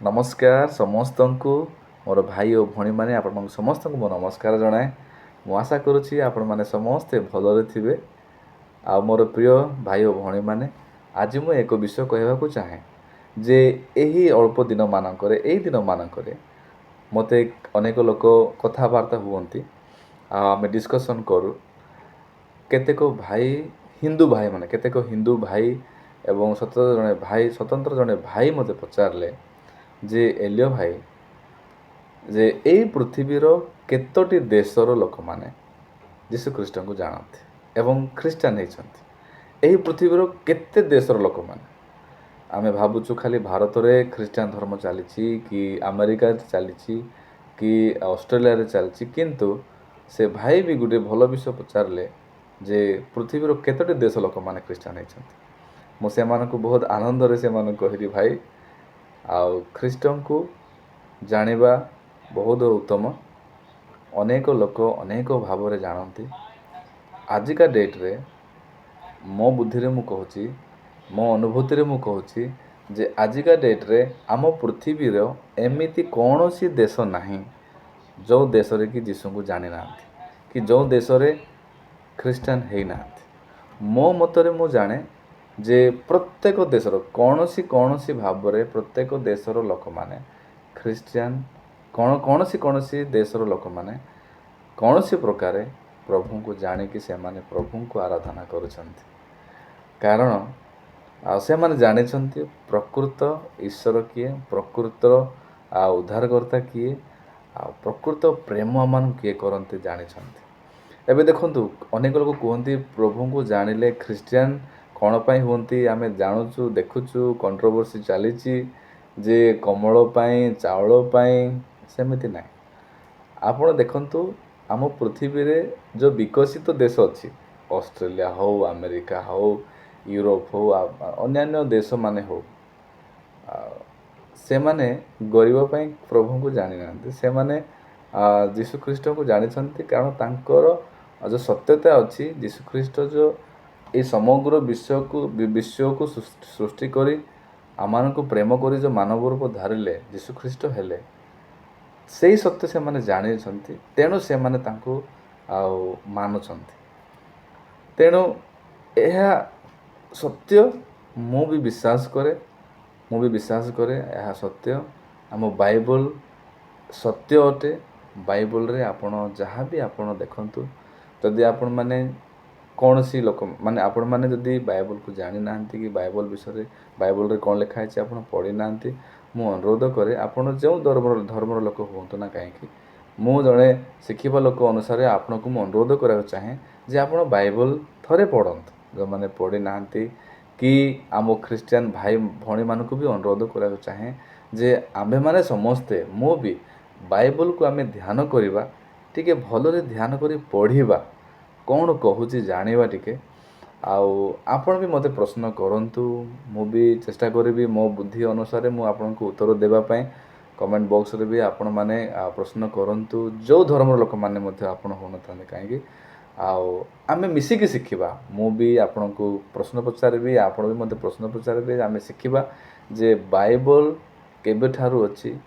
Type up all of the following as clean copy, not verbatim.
नमस्कार समस्त को मोर भाई और भणी मैंने आपण समस्त को मो नमस्कार जनाए। मु आशा करुँची आपण मैंने समस्ते भलरे थे। आ मोर प्रिय भाई और भणी मैंने आज मु एक विषय कहवाक चाहे जे यही अल्प दिन मानक दिन मानक मत अनेक लोक कथबार्ता हुए आम डिस्कसन करूँ केतेक भाई हिंदू भाई माने केतेक हिंदू भाई एवं स्वतंत्र जड़े भाई मते पचारे जे एलियो भाई जे यही पृथ्वीर केतोटी देशर लोक मैंने जीशुख्रीष्ट को जानते एवं ख्रीष्टान होती यही पृथ्वीर केते देशर लोक मैंने आमे भावुँ खाली भारत में ख्रीष्टान धर्म चली कि अमेरिका चली कि ऑस्ट्रेलिया चलती किंतु से भाई भी गोटे भल विषय पचारे जे पृथ्वीर केतोटी देश लोक मैंने ख्रीष्टान होती मुझे बहुत आनंद से कहली भाई आउ ख्रीष्ट को जानिबा बहुत उत्तम। अनेक लोक अनेक भाव में जानती आजिका डेट्रे मो बुद्धि रे मु कहूँ मो अनुभूति रे मु कहूँ जे आजिका डेट्रे आम पृथ्वीर एमिति कौन सी देश नहीं जो देश रे कि जीशु को जानी ना कि जो देश रे ख्रीष्टान है ना मो मतरे मु जाने जे प्रत्येक देशर कौन सी भाव में प्रत्येक देशर लोक माने ख्रीष्टियान कौन सी देशर लोक माने कौन सी प्रकार प्रभु को जानिकी से माने प्रभु को आराधना करुछंती कारण से माने जानिछंती प्रकृत ईश्वर किए प्रकृत उद्धारकर्ता किए प्रकृत प्रेम आम किए करते जानिछंती। एबे देखंतु अनेक लोग कहते प्रभु को जानिले ख्रीष्टियान कौन पाई होती आमे जानूचु देखुचु कंट्रोवर्सी चली जे कमल पाई चाउल पाई सेमिति ना आपण देखंतु आम पृथ्वी रे जो विकसित देश अच्छी ऑस्ट्रेलिया हो अमेरिका हो यूरोप हो अन्य देश माने हो से माने गरीब पाई प्रभु को जानी ना से माने जीशुख्रीष्ट को जानी कारण तांकर जो सत्यता अच्छी जीशुख्रीष्ट जो ये समग्र विश्व को सृष्टि करी आमान को प्रेम करी जो मानव रूप धारिले जीशुख्रीष्ट हेले से सत्य से माने जानी तेणु से माने तांको मानुछंती तेणु यह सत्य मु भी विश्वास करे यह सत्य आम बाइबल सत्य अटे। बाइबल रे आपण जहाँ भी आपण देखंतु जदि आपण माने कौन सी लोक माने आपण माने जदि बाइबल को जानी ना कि बाइबल विषय बाइबल रे कौन लिखा है आपण पढ़ी ना मु अनुरोध करे आपण जो धर्मर लोक हूँ ना कहीं मु जड़े शिखा लोक अनुसार आपण को मु अनुरोध करा चाहे जे आपण बाइबल थरे पढ़ंतु जो मैंने पढ़ी ना कि आम ख्रीष्टियान भाई भणी मानक भी अनुरोध करा चाहे जे आम्भे माने समस्ते मु भी बाइबल को आमे ध्यान करवा टिके भलरे ध्यान करी पढ़िबा कौन कहूँ जानिबा टिके आपण भी मते प्रश्न करंतु मु भी चेष्टा करी मो बुद्धि अनुसार मु आपनको उत्तर देबा पई कमेंट बॉक्स रे भी आपण माने प्रश्न करंतु जो धर्म लोक माने मते आपण होन थाने काहेकि आमे मिसिकी शिखिबा मु भी आपनको प्रश्न पचारिबी आपण भी मते प्रश्न पचारिबे आमे शिखिबा जे बाइबल केबे ठारू अछि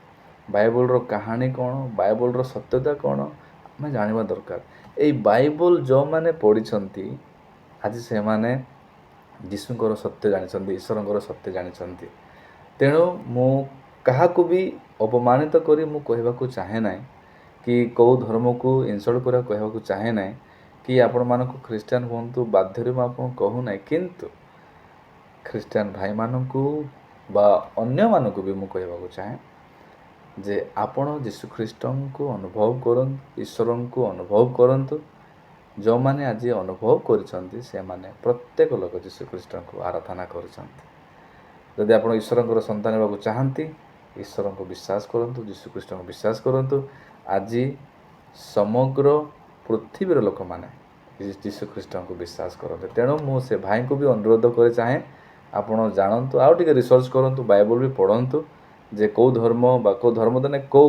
बाइबल रो कहानी कौन बाइबल रो सत्यता कौन आमे जानिबा दरकार। ए बाइबल जो माने पढ़ी आज से माने जीशुंकर सत्य जानी ईश्वरंकर सत्य जानी तेणु मु काहाकू भी अपमानित करी मु कहवाकू चाहे ना कि कौ धर्म को इनसल्ट करा कहवाकू चाहे ना कि आपण मानक ख्रीष्टियान हुंतु बाध्यरे मु आपन कहू ना किंतु ख्रीष्टियान भाई मानकू बा अन्य मानकू भी मु कहवाकू चाहे जे आपण जीशुख्रीष्ट को अनुभव करंतु ईश्वर को अनुभव करंतु जो माने आज अनुभव करिसंती से माने प्रत्येक लोक जीशुख्रीष्ट को आराधना करिसंती। जदि आपण ईश्वर को संतान हेबाकू चाहंती ईश्वर को विश्वास करंतु जीशुख्रीष्ट को विश्वास करंतु आज समग्र पृथ्वीर लोक माने जीशुख्रीष्ट को विश्वास करते। तेणु मु से भाई को भी अनुरोध करे चाहे आपण जानतु आउ टिके रिसर्च करंतु बाइबल भी पढ़ंतु जे कौ धर्म बा कौ धर्म देने कौ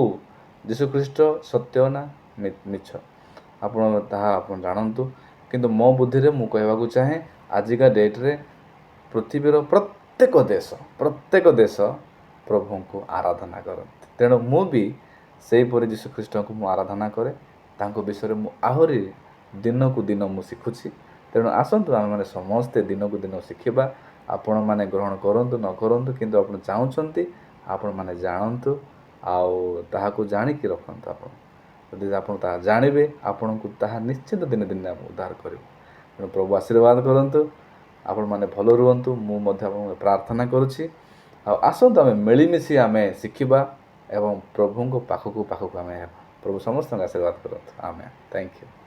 जीशुख्रीष्ट सत्य ना मिछ आपण ताहा आपण जानतु किंतु मो बुद्धि रे मु कहवाकू चाहे आजिका डेट रे पृथ्वीर प्रत्येक देश ପ୍ରଭୁଙ୍କୁ ଆରାଧନା କରନ୍ତି। ତେଣୁ ମୁଁ ବି ସେହିପରି ଯୀଶୁଖ୍ରୀଷ୍ଟଙ୍କୁ ମୁଁ ଆରାଧନା କରେ। ତାଙ୍କ ବିଷୟରେ ମୁଁ ଆହୁରି ଦିନକୁ ଦିନ ମୁଁ ଶିଖୁଛି। ତେଣୁ ଆସନ୍ତୁ ଆମେମାନେ ସମସ୍ତେ ଦିନକୁ ଦିନ ଶିଖିବା। ଆପଣମାନେ ଗ୍ରହଣ କରନ୍ତୁ ନ କରନ୍ତୁ, କିନ୍ତୁ ଆପଣ ଚାହୁଁଛନ୍ତି ଆପଣମାନେ ଜାଣନ୍ତୁ ଆଉ ତାହାକୁ ଜାଣିକି ରଖନ୍ତୁ। ଆପଣ ଯଦି ଆପଣ ତାହା ଜାଣିବେ, ଆପଣଙ୍କୁ ତାହା ନିଶ୍ଚିନ୍ତ ଦିନେ ଦିନେ ଉଦ୍ଧାର କରିବ। ତେଣୁ ପ୍ରଭୁ ଆଶୀର୍ବାଦ କରନ୍ତୁ, ଆପଣମାନେ ଭଲ ରୁହନ୍ତୁ। ମୁଁ ମଧ୍ୟ ଆପଣଙ୍କୁ ପ୍ରାର୍ଥନା କରୁଛି। ଆଉ ଆସନ୍ତୁ ଆମେ ମିଳିମିଶି ଆମେ ଶିଖିବା ଏବଂ ପ୍ରଭୁଙ୍କ ପାଖକୁ ଆମେ ହେବା। ପ୍ରଭୁ ସମସ୍ତଙ୍କୁ ଆଶୀର୍ବାଦ କରନ୍ତୁ। ଆମେନ୍। Thank you.